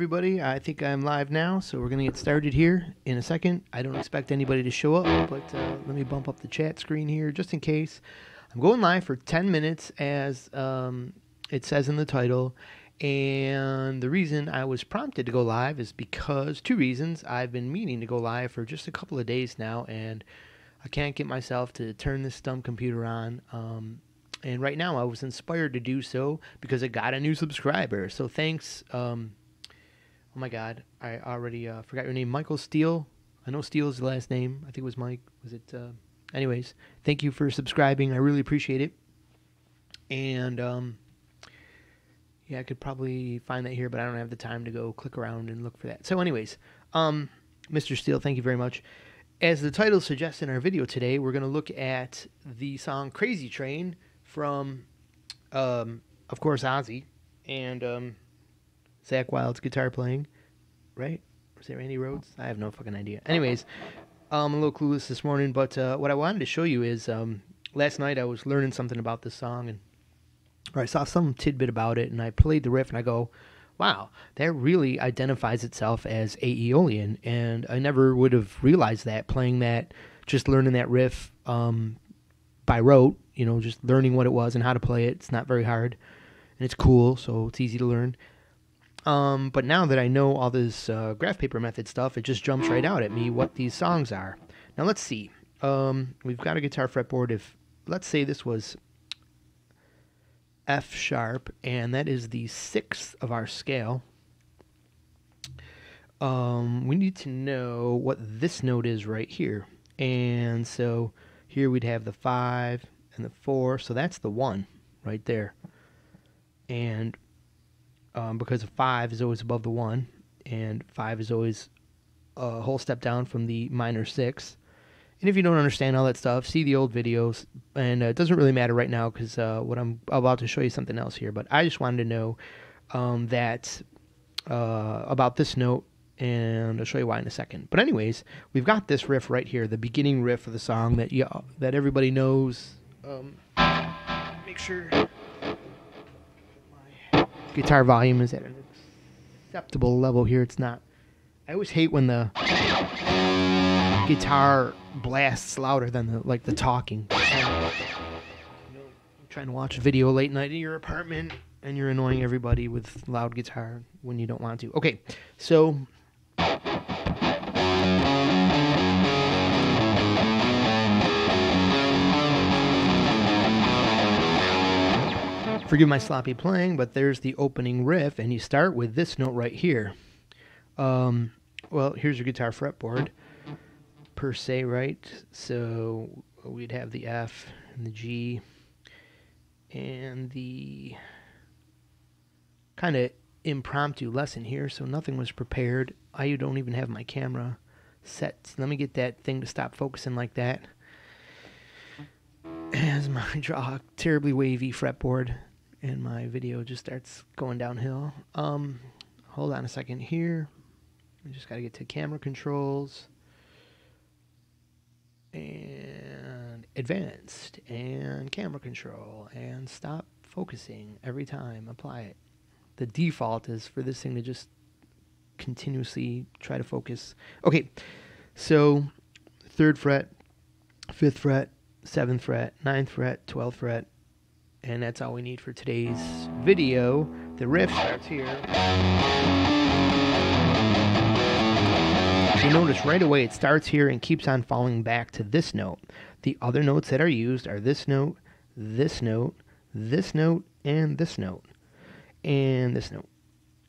everybody. I think I'm live now, so we're going to get started here in a second. I don't expect anybody to show up, but let me bump up the chat screen here just in case. I'm going live for 10 minutes as it says in the title, and the reason I was prompted to go live is because two reasons. I've been meaning to go live for just a couple of days now, and I can't get myself to turn this dumb computer on. And right now I was inspired to do so because I got a new subscriber. So thanks. Oh my God, I already forgot your name. Michael Steele. I know Steele is the last name. I think it was Mike. Was it? Anyways, thank you for subscribing. I really appreciate it. And yeah, I could probably find that here, but I don't have the time to go click around and look for that. So anyways, Mr. Steele, thank you very much. As the title suggests in our video today, we're going to look at the song Crazy Train from, of course, Ozzy and Zakk Wylde's guitar playing, right? Was it Randy Rhoads? I have no fucking idea. Anyways, I'm a little clueless this morning, but what I wanted to show you is last night I was learning something about this song, or I saw some tidbit about it, and I played the riff, and I go, wow, that really identifies itself as F Aeolean, and I never would have realized that playing that, just learning that riff by rote, you know, just learning what it was and how to play it. It's not very hard, and it's cool, so it's easy to learn. But now that I know all this graph paper method stuff, it just jumps right out at me what these songs are. Now let's see. We've got a guitar fretboard. If let's say this was F sharp, and that is the 6th of our scale. We need to know what this note is right here. And so here we'd have the 5 and the 4, so that's the 1 right there. And because 5 is always above the 1, and 5 is always a whole step down from the minor 6. And if you don't understand all that stuff, see the old videos. And it doesn't really matter right now because what I'm about to show you something else here. But I just wanted to know that about this note, and I'll show you why in a second. But anyways, we've got this riff right here, the beginning riff of the song that everybody knows. Make sure my guitar volume is at an acceptable level here. It's not. I always hate when the guitar blasts louder than the talking. You're trying to watch a video late night in your apartment, and you're annoying everybody with loud guitar when you don't want to. Okay, so forgive my sloppy playing, but there's the opening riff, and you start with this note right here. Well, here's your guitar fretboard, per se, right? So we'd have the F and the G and the kind of impromptu lesson here, so nothing was prepared. I don't even have my camera set. So let me get that thing to stop focusing like that. As I draw a terribly wavy fretboard, and my video just starts going downhill. Hold on a second here. I just got to get to camera controls and advanced and camera control and stop focusing every time. Apply it. The default is for this thing to just continuously try to focus. Okay, so 3rd fret, 5th fret, 7th fret, 9th fret, 12th fret, and that's all we need for today's video. The riff starts here. You notice right away it starts here and keeps on falling back to this note. The other notes that are used are this note, this note, this note, and this note, and this note.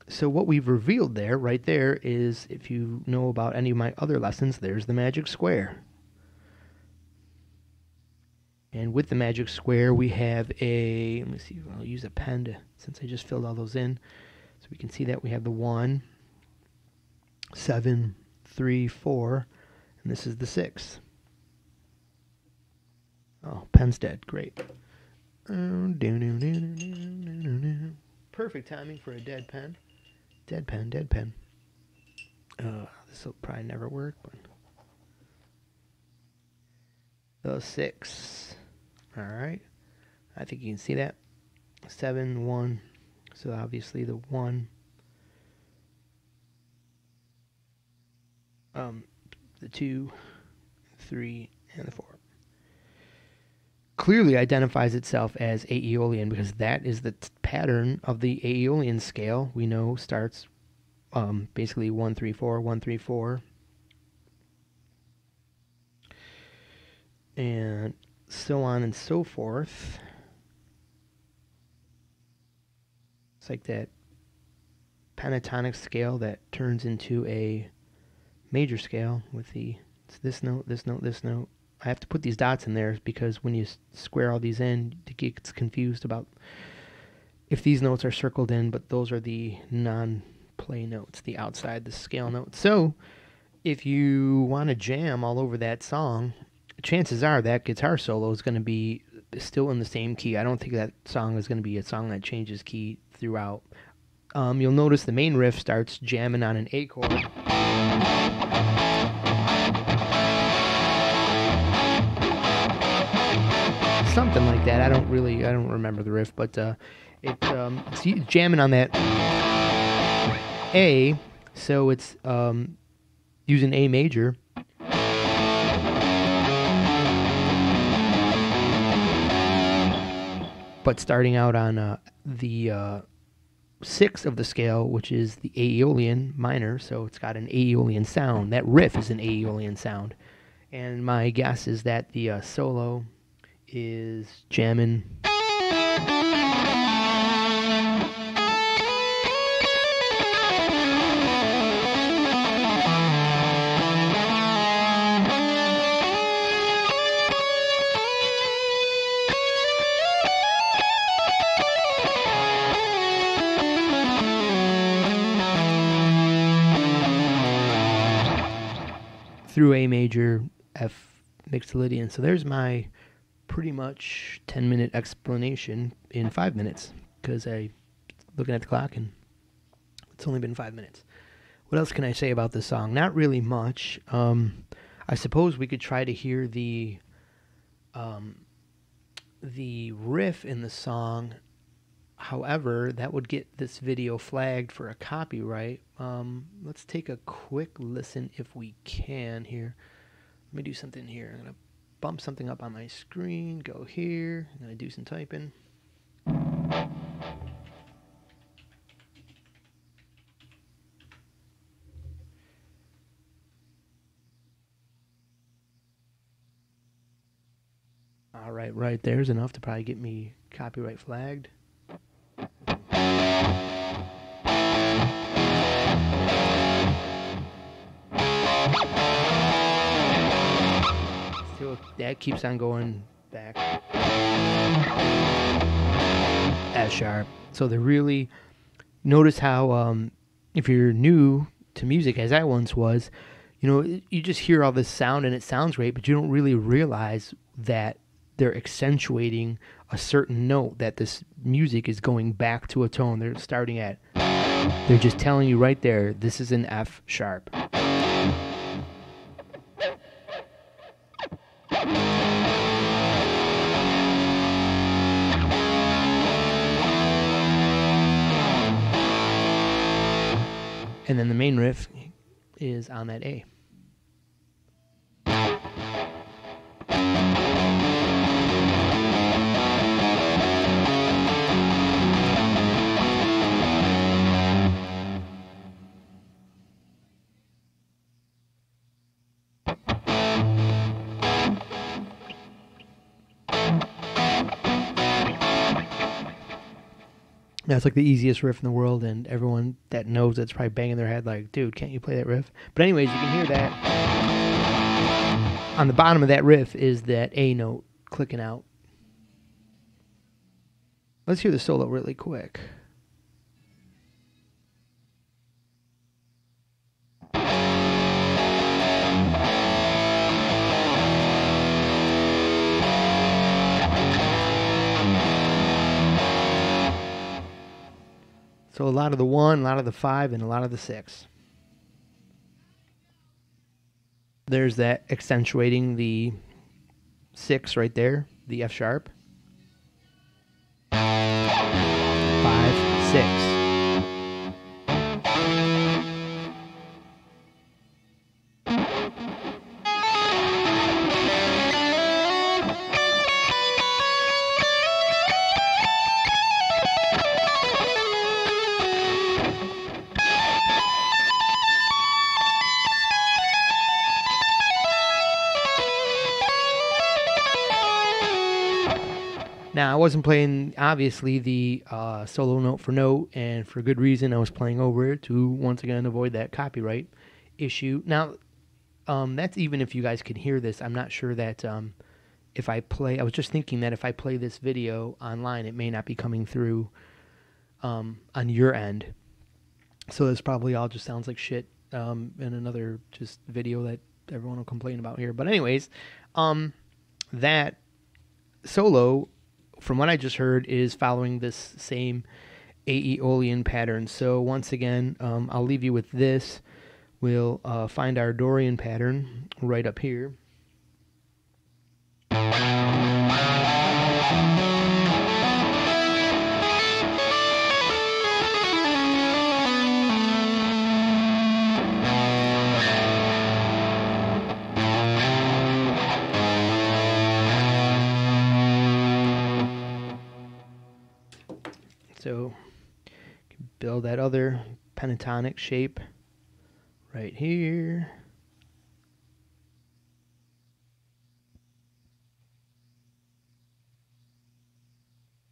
So what we've revealed there, right there, is, if you know about any of my other lessons, there's the magic square. And with the magic square, we have a, let me see, I'll use a pen to, since I just filled all those in, so we can see that we have the 1, 7, 3, 4, and this is the 6. Oh, pen's dead. Great. Perfect timing for a dead pen. Dead pen, dead pen. This will probably never work, but the 6. All right. I think you can see that. 7, 1. So obviously the 1 the 2, 3, and the 4. Clearly identifies itself as Aeolian because that is the pattern of the Aeolian scale. We know starts basically 1 3 4 1 3 4, and so on and so forth. It's like that pentatonic scale that turns into a major scale with it's this note, this note, this note. I have to put these dots in there because when you square all these in, it gets confused about if these notes are circled in, but those are the non-play notes, the outside the scale notes. So if you want to jam all over that song, chances are that guitar solo is going to be still in the same key. I don't think that song is going to be a song that changes key throughout. You'll notice the main riff starts jamming on an A chord. Something like that. I don't remember the riff, but it's jamming on that A, so it's using A major. But starting out on the 6 of the scale, which is the Aeolian minor, so it's got an Aeolian sound. That riff is an Aeolian sound. And my guess is that the solo is jamming through A major, F mixolydian. So there's my pretty much 10-minute explanation in 5 minutes, because I looking at the clock and it's only been 5 minutes. What else can I say about this song? Not really much. I suppose we could try to hear the riff in the song. However, that would get this video flagged for a copyright. Let's take a quick listen if we can here. Let me do something here. I'm going to bump something up on my screen, go here, I'm going to do some typing. All right, there's enough to probably get me copyright flagged. Still, that keeps on going back. F sharp. So they really notice how if you're new to music, as I once was, you just hear all this sound and it sounds great, but you don't really realize that they're accentuating a certain note, that this music is going back to a tone they're starting at. They're just telling you right there, this is an F sharp. And then the main riff is on that A. Now, it's like the easiest riff in the world, and everyone that knows it's probably banging their head like, dude, can't you play that riff? But anyways, you can hear that. On the bottom of that riff is that A note clicking out. Let's hear the solo really quick. So a lot of the 1, a lot of the 5, and a lot of the 6. There's that accentuating the 6 right there, the F sharp. 5, 6. Now, I wasn't playing, obviously, the solo note for note, and for good reason. I was playing over it to, once again, avoid that copyright issue. Now, that's even if you guys can hear this. I'm not sure that if I play, I was just thinking that if I play this video online, it may not be coming through on your end. So this probably all just sounds like shit in another just video that everyone will complain about here. But anyways, that solo, from what I just heard, is following this same Aeolean pattern. So once again, I'll leave you with this. We'll find our Dorian pattern right up here. So build that other pentatonic shape right here.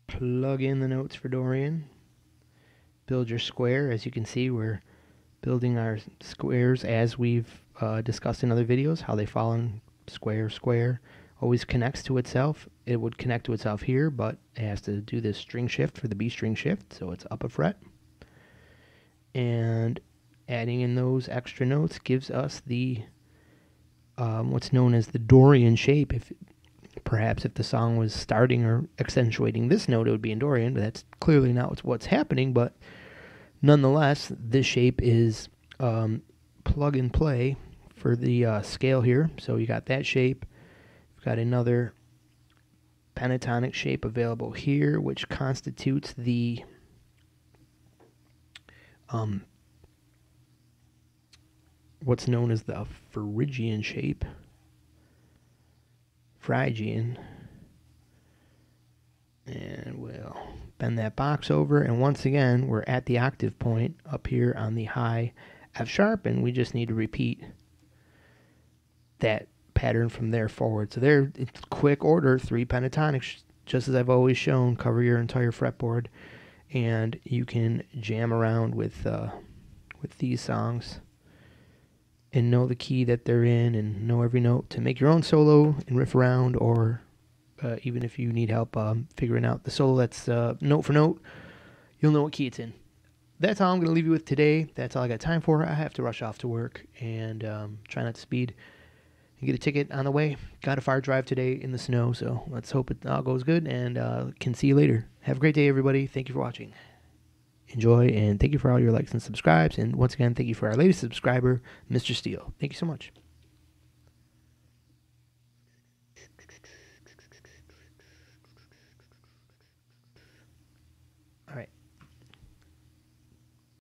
Plug in the notes for Dorian. Build your square. As you can see, we're building our squares as we've discussed in other videos, how they fall in square, square. Always connects to itself. It would connect to itself here, but it has to do this string shift for the B string shift, so it's up a fret. And adding in those extra notes gives us the what's known as the Dorian shape. Perhaps if the song was starting or accentuating this note, it would be in Dorian, but that's clearly not what's happening. But nonetheless, this shape is plug and play for the scale here. So you got that shape. We've got another pentatonic shape available here, which constitutes the what's known as the Phrygian shape. Phrygian. And we'll bend that box over, and once again, we're at the octave point up here on the high F sharp, and we just need to repeat that pattern from there forward. So there, it's quick order, 3 pentatonics, just as I've always shown. Cover your entire fretboard, and you can jam around with these songs and know the key that they're in and know every note to make your own solo and riff around, or even if you need help figuring out the solo that's note for note, you'll know what key it's in. That's all I'm going to leave you with today. That's all I got time for. I have to rush off to work and try not to speed and get a ticket on the way. Got a fire drive today in the snow, so let's hope it all goes good, and can see you later. Have a great day, everybody. Thank you for watching. Enjoy, and thank you for all your likes and subscribes. And once again, thank you for our latest subscriber, Mr. Steele. Thank you so much.